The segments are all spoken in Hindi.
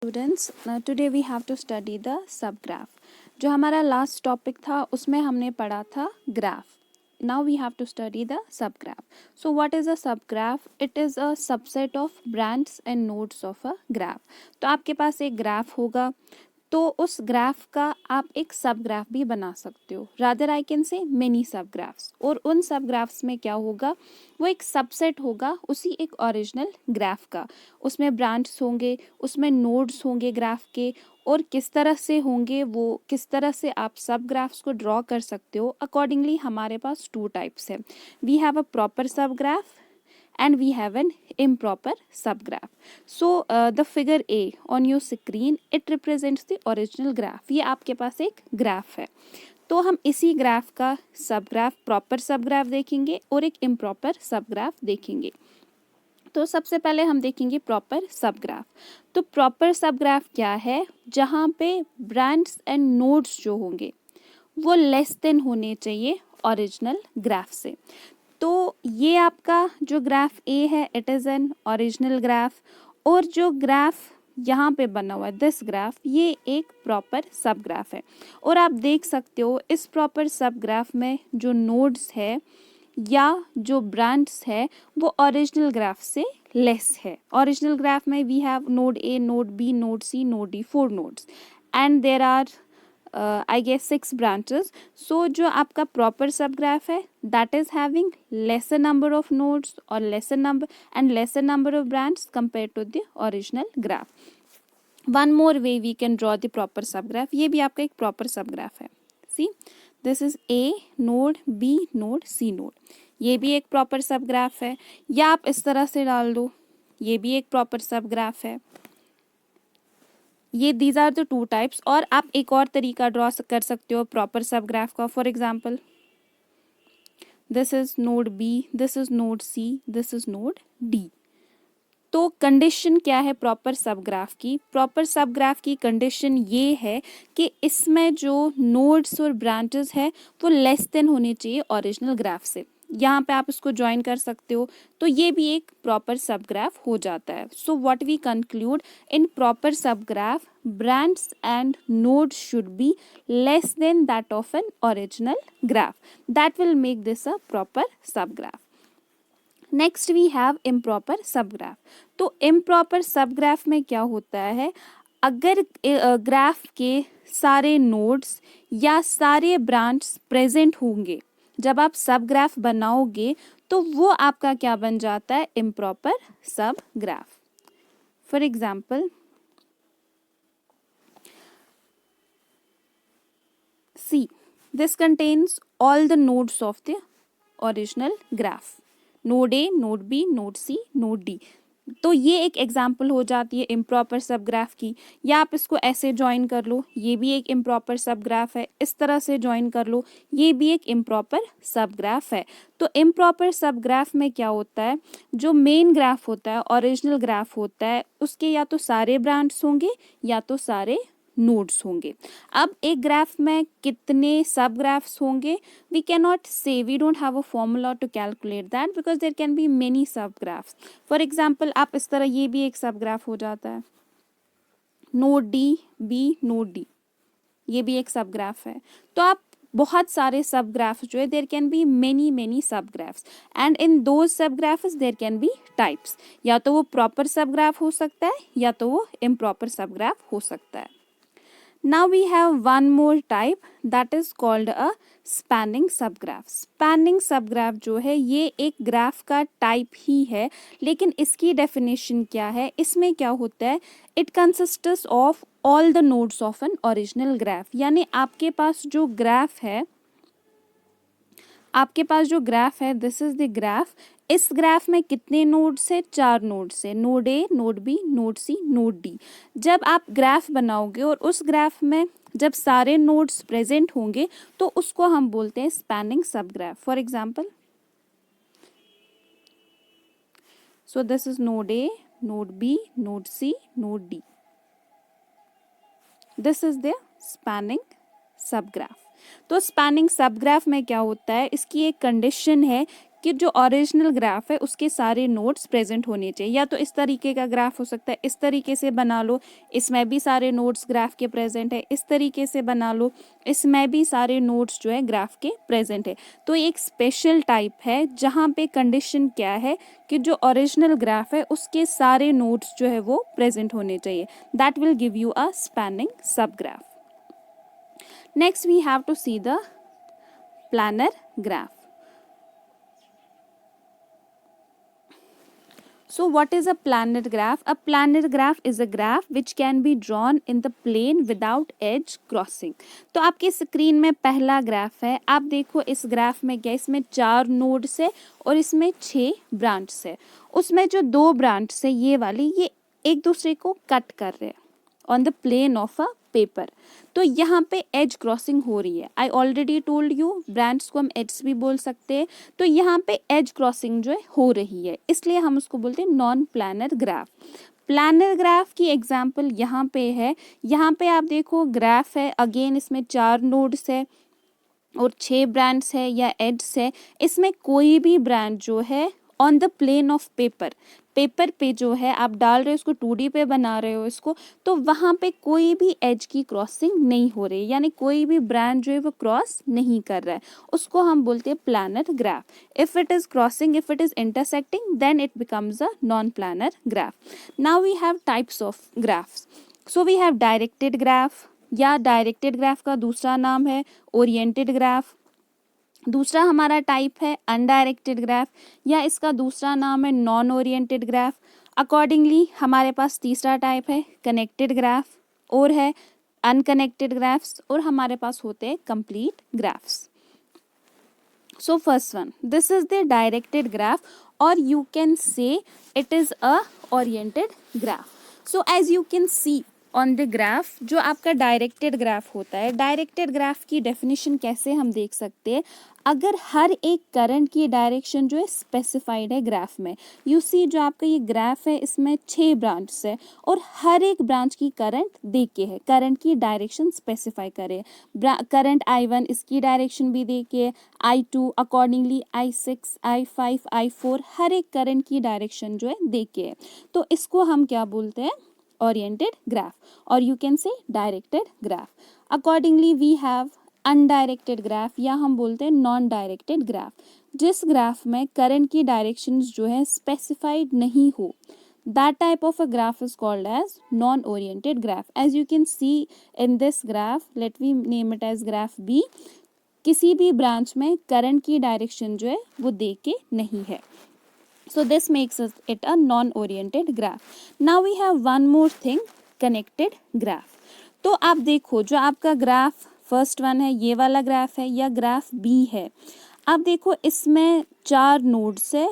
Students, today we have to study the subgraph. जो हमारा लास्ट टॉपिक था उसमें हमने पढ़ा था graph. Now we have to study the subgraph. So what is a subgraph? It is a subset of branch and nodes of a graph. तो आपके पास एक ग्राफ होगा, तो उस ग्राफ का आप एक सब ग्राफ भी बना सकते हो. Rather I can say many सब ग्राफ्स. और उन सब ग्राफ्स में क्या होगा, वो एक सबसेट होगा उसी एक ओरिजिनल ग्राफ का. उसमें ब्रांच होंगे, उसमें नोड्स होंगे ग्राफ के, और किस तरह से होंगे वो, किस तरह से आप सब ग्राफ्स को ड्रॉ कर सकते हो. अकॉर्डिंगली हमारे पास टू टाइप्स है. We have a proper subgraph and we have an improper subgraph. So the figure A on your screen, it represents the original graph. ये आपके पास एक ग्राफ है, तो हम इसी ग्राफ का सब ग्राफ, प्रॉपर सब ग्राफ देखेंगे और एक इम्प्रॉपर सब ग्राफ देखेंगे. तो सबसे पहले हम देखेंगे प्रॉपर सब ग्राफ. तो प्रॉपर सब ग्राफ क्या है? जहाँ पे ब्रांच एंड नोड्स जो होंगे वो लेस देन होने चाहिए ओरिजिनल ग्राफ से. तो ये आपका जो ग्राफ ए है, it is an original graph. और जो ग्राफ यहाँ पे बना हुआ है, दिस ग्राफ, ये एक प्रॉपर सब ग्राफ है. और आप देख सकते हो इस प्रॉपर सब ग्राफ में जो नोड्स है या जो ब्रांच है वो ओरिजिनल ग्राफ से लेस है. ओरिजिनल ग्राफ में we have node A, node B, node C, node D, 4 nodes, and there are I guess 6 branches. So जो आपका proper subgraph है, that is having lesser number of nodes or lesser number of branches compared to the original graph. One more way we can draw the proper subgraph. ये भी आपका एक proper subgraph है. See, this is A node, B node, C node. ये भी एक proper subgraph है. या आप इस तरह से डाल दो, ये भी एक proper subgraph है. ये these are the two types. और आप एक और तरीका ड्रॉ कर सकते हो प्रॉपर सब ग्राफ का. For example, this is node B, this is node C, this is node D. तो कंडीशन क्या है प्रॉपर सब ग्राफ की? प्रॉपर सब ग्राफ की कंडीशन ये है कि इसमें जो नोड्स और ब्रांचेस है वो लेस देन होने चाहिए ओरिजिनल ग्राफ से. यहाँ पे आप इसको ज्वाइन कर सकते हो, तो ये भी एक प्रॉपर सब ग्राफ हो जाता है. So what we conclude, in proper subgraph branch and nodes should be less than that of an original graph. That will make this a proper subgraph. Next we have improper subgraph. तो इम्प्रॉपर सबग्राफ में क्या होता है, अगर ग्राफ के सारे नोड्स या सारे ब्रांच प्रेजेंट होंगे जब आप सबग्राफ बनाओगे, तो वो आपका क्या बन जाता है? Improper subgraph. For example, C. This contains all the nodes of the original graph. Node A, Node B, Node C, Node D. तो ये एक एग्जाम्पल हो जाती है इम्प्रॉपर सब ग्राफ की. या आप इसको ऐसे ज्वाइन कर लो, ये भी एक इम्प्रॉपर सब ग्राफ है. इस तरह से ज्वाइन कर लो, ये भी एक इम्प्रॉपर सब ग्राफ है. तो इम्प्रॉपर सब ग्राफ में क्या होता है, जो मेन ग्राफ होता है, ओरिजिनल ग्राफ होता है, उसके या तो सारे ब्रांच होंगे या तो सारे नोड्स होंगे. अब एक ग्राफ में कितने सब ग्राफ्स होंगे, we can not say, we don't have a formula to calculate that because there can be many subgraphs. For example, आप इस तरह, ये भी एक सब ग्राफ हो जाता है, node D B node D, ये भी एक सब ग्राफ है. तो आप बहुत सारे सब ग्राफ जो है, there can be many subgraphs, and in those subgraphs there can be types. या तो वो प्रॉपर सब ग्राफ हो सकता है या तो वो इम्प्रॉपर सब ग्राफ हो सकता है. Now we have one more type that is called a spanning subgraph. Spanning subgraph जो है ये एक ग्राफ का टाइप ही है, लेकिन इसकी डेफिनेशन क्या है, इसमें क्या होता है, it consists of all the nodes of an original graph. यानी आपके पास जो ग्राफ है, दिस इज द ग्राफ. इस ग्राफ में कितने नोड्स है? 4 नोड्स है, node A, node B, node C, node D. जब आप ग्राफ बनाओगे और उस ग्राफ में जब सारे नोड्स प्रेजेंट होंगे, तो उसको हम बोलते हैं spanning subgraph. For example, so this is node A, node B, node C, node D. This is the spanning subgraph. तो स्पैनिंग सबग्राफ में क्या होता है, इसकी एक कंडीशन है कि जो ओरिजिनल ग्राफ है उसके सारे नोड्स प्रेजेंट होने चाहिए। या तो इस तरीके का ग्राफ हो सकता है, इस तरीके से बना लो, इसमें भी सारे नोड्स ग्राफ के प्रेजेंट है, इस तरीके से बना लो, इसमें भी सारे नोड्स जो है ग्राफ के प्रेजेंट है। तो एक स्पेशल टाइप है जहाँ पे कंडीशन क्या है कि जो ओरिजिनल ग्राफ है उसके सारे नोड्स जो है वो प्रेजेंट होने चाहिए। That will give you a spanning subgraph. Next we have to see the planar graph. So what is a planar graph? A planar graph is a graph which can be drawn in the plane without edge crossing. तो आपकी स्क्रीन में पहला ग्राफ है। आप देखो इस ग्राफ में क्या, इसमें 4 नोड्स है और इसमें 6 ब्रांच है। उसमें जो 2 ब्रांच है ये वाली, ये एक दूसरे को कट कर रहे हैं on the plane of a paper. तो यहाँ पे एज क्रॉसिंग हो रही है। I already told you branch को हम एज भी बोल सकते हैं। तो यहाँ पे एज क्रॉसिंग जो है हो रही है, इसलिए हम उसको बोलते हैं non planar graph. Planar graph की एग्जाम्पल यहाँ पे है। यहाँ पे आप देखो ग्राफ है, अगेन इसमें 4 नोड्स है और 6 ब्रांच है या एड्स है। इसमें कोई भी ब्रांच जो है on the plane of paper, paper पे जो है आप डाल रहे हो इसको, 2D पे बना रहे हो इसको, तो वहाँ पे कोई भी एज की क्रॉसिंग नहीं हो रही, यानी कोई भी ब्रांच जो है वो क्रॉस नहीं कर रहा है, उसको हम बोलते हैं planar graph. If it is crossing, if it is intersecting, then it becomes a non planar graph. Now we have types of graphs. So we have directed graph, या डायरेक्टेड ग्राफ का दूसरा नाम है ओरिएंटेड ग्राफ। दूसरा हमारा टाइप है अनडायरेक्टेड ग्राफ, या इसका दूसरा नाम है नॉन ओरिएंटेड ग्राफ। अकॉर्डिंगली हमारे पास तीसरा टाइप है कनेक्टेड ग्राफ, और है अनकनेक्टेड ग्राफ्स, और हमारे पास होते हैं complete graphs. So first one, this is the directed graph, और you can say it is a oriented graph. So as you can see on the graph, जो आपका डायरेक्टेड ग्राफ होता है, डायरेक्टेड ग्राफ की डेफिनेशन कैसे हम देख सकते हैं, अगर हर एक करंट की डायरेक्शन जो है स्पेसिफाइड है ग्राफ में। यू सी जो आपका ये ग्राफ है इसमें 6 ब्रांच है और हर एक ब्रांच की करंट दे के है, करंट की डायरेक्शन स्पेसिफाई करे। करंट I1 इसकी डायरेक्शन भी दे के, I2 accordingly I6 I5 I4, हर एक करंट की डायरेक्शन जो है दे के है। तो इसको हम क्या बोलते हैं, oriented graph, or you can say directed graph. Accordingly we have undirected graph, या हम बोलते हैं नॉन डायरेक्टेड ग्राफ, जिस ग्राफ में करंट की डायरेक्शंस जो है स्पेसिफाइड नहीं हो। That type of a graph is called as non-oriented graph. As you can see in this graph, let me name it as graph B. किसी भी ब्रांच में करंट की डायरेक्शन जो है वो दे के नहीं है। So this makes it a non-oriented graph. Now we have one more thing, connected graph. तो आप देखो जो आपका ग्राफ फर्स्ट वन है, ये वाला ग्राफ है या ग्राफ बी है, आप देखो इसमें 4 नोड्स है।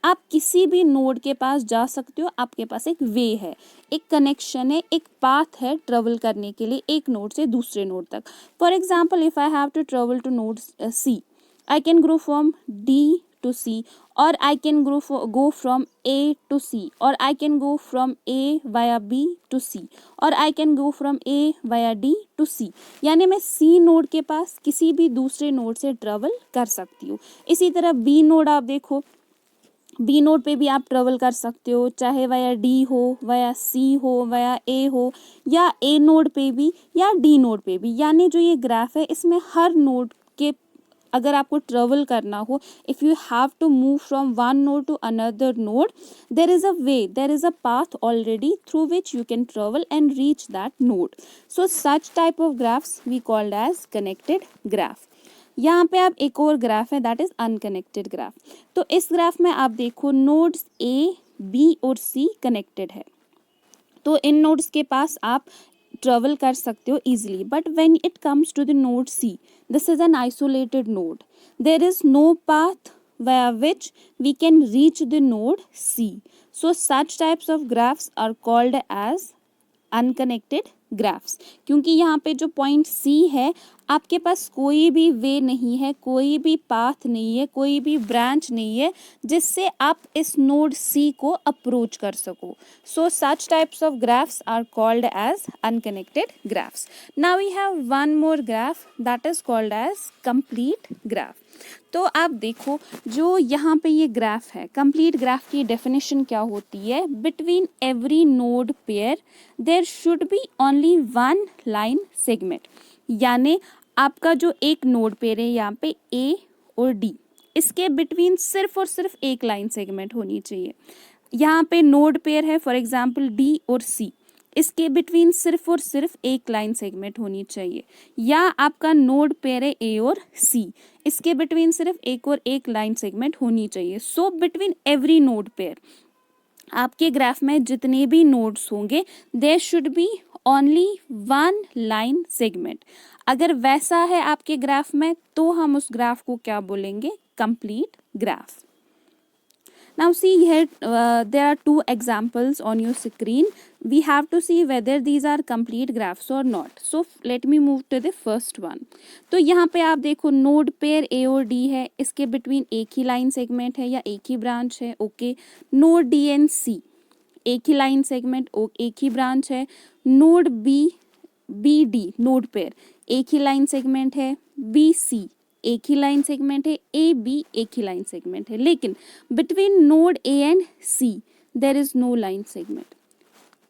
आप किसी भी नोड के पास जा सकते हो, आपके पास एक वे है, एक कनेक्शन है, एक पाथ है ट्रेवल करने के लिए एक नोड से दूसरे नोड तक। For example if I have to travel to node C, I can go from D to C, or I can go from A to C, or I can go from A via B to C, or I can go from A via D to C। यानी मैं C नोड के पास किसी भी दूसरे नोड से ट्रेवल कर सकती हूँ। इसी तरह B नोड आप देखो, B नोड पे भी आप ट्रेवल कर सकते हो, चाहे वाया D हो, वाया C हो, वाया A हो, या A नोड पे भी या D नोड पे भी। यानी जो ये ग्राफ है इसमें हर नोड के अगर आपको ट्रेवल करना हो, if you have to move from one node to another node, there is a way, there is a path already through which you can travel and reach that node. So such type of graphs we called as connected graph. यहाँ पे आप एक और ग्राफ है, दैट इज अनकनेक्टेड ग्राफ। तो इस ग्राफ में आप देखो नोड्स ए, बी और सी कनेक्टेड है, तो इन नोड्स के पास आप ट्रेवल कर सकते हो easily, but when it comes to the node C, this is an isolated node, there is no path via which we can reach the node C. So such types of graphs are called as unconnected graphs, क्योंकि यहाँ पे जो पॉइंट सी है आपके पास कोई भी वे नहीं है, कोई भी पाथ नहीं है, कोई भी ब्रांच नहीं है जिससे आप इस नोड सी को अप्रोच कर सको. So such types of graphs are called as unconnected graphs. Now we have one more graph that is called as complete graph. तो आप देखो जो यहाँ पे ये ग्राफ है, कंप्लीट ग्राफ की डेफिनेशन क्या होती है? Between every node pair there should be only one line segment. यानी आपका जो एक नोड पेयर है यहाँ पे ए और डी, इसके बिटवीन सिर्फ और सिर्फ एक लाइन सेगमेंट होनी चाहिए. यहाँ पे नोड पेयर है फॉर एग्जांपल डी और सी, इसके बिटवीन सिर्फ और सिर्फ एक लाइन सेगमेंट होनी चाहिए. या आपका नोड पेयर है ए और सी, इसके बिटवीन सिर्फ एक और एक लाइन सेगमेंट होनी चाहिए. So between every node pair, आपके ग्राफ में जितने भी नोड्स होंगे there should be only one line segment. अगर वैसा है आपके ग्राफ में तो हम उस ग्राफ को क्या बोलेंगे? Complete graph. Now see here there are two examples on your screen. We have to see whether these are complete graphs or not. So let me move to the first one. तो यहाँ पे आप देखो नोड पेयर ए और डी है, इसके बिटवीन एक ही लाइन सेगमेंट है या एक ही ब्रांच है. Okay, node D and C एक ही लाइन सेगमेंट, एक ही ब्रांच है. Node B D node pair एक ही लाइन सेगमेंट है. बी सी एक ही लाइन सेगमेंट है. ए बी एक ही लाइन सेगमेंट है. लेकिन between node A and C there is no line segment.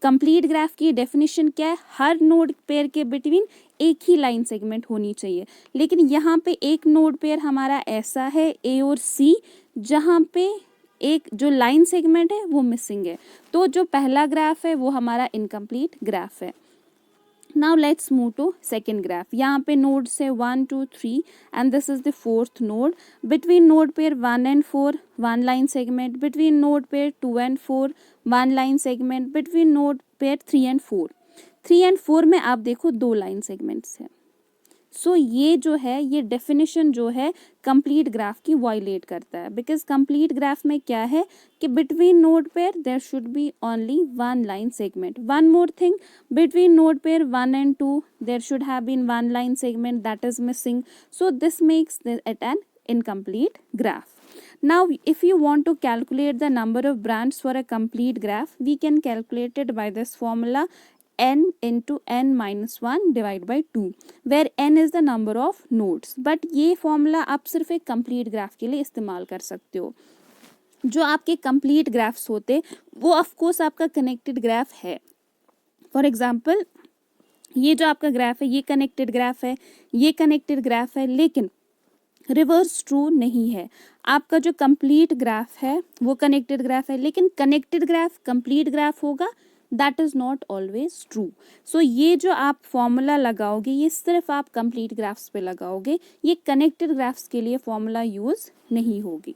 Complete graph की डेफिनेशन क्या है? हर नोड पेयर के बिटवीन एक ही लाइन सेगमेंट होनी चाहिए. लेकिन यहाँ पे एक नोड पेयर हमारा ऐसा है ए और सी जहाँ पे एक जो लाइन सेगमेंट है वो मिसिंग है. तो जो पहला ग्राफ है वो हमारा इनकम्प्लीट ग्राफ है. Now let's move to second graph. यहाँ पे nodes है 1, 2, 3 and this is the fourth node. Between node pair 1 and 4 one line segment. Between node pair 2 and 4 one line segment. Between node pair 3 and 4. 3 and 4 में आप देखो दो लाइन सेगमेंट्स हैं. सो ये जो है ये डेफिनेशन जो है कंप्लीट ग्राफ की वायलेट करता है. बिकॉज कंप्लीट ग्राफ में क्या है कि between node pair there should be only one line segment. One more thing, between node pair 1 and 2 there should have been one line segment that is missing. So this makes it an incomplete graph. Now if you want to calculate the number of branches for a complete graph, we can calculate it by this formula n into n minus 1 divided by 2, where n is the number of nodes. But ये formula आप सिर्फ एक complete graph के लिए इस्तेमाल कर सकते हो. जो आपके complete graphs होते वो of course आपका connected graph है. For example ये जो आपका ग्राफ है ये connected graph है, ये connected graph है, लेकिन रिवर्स ट्रू नहीं है. आपका जो कंप्लीट ग्राफ है वो कनेक्टेड ग्राफ है, लेकिन कनेक्टेड ग्राफ कंप्लीट ग्राफ होगा that is not always true. So ये जो आप फॉर्मूला लगाओगे ये सिर्फ आप कंप्लीट ग्राफ्स पे लगाओगे, ये कनेक्टेड ग्राफ्स के लिए फॉर्मूला यूज नहीं होगी.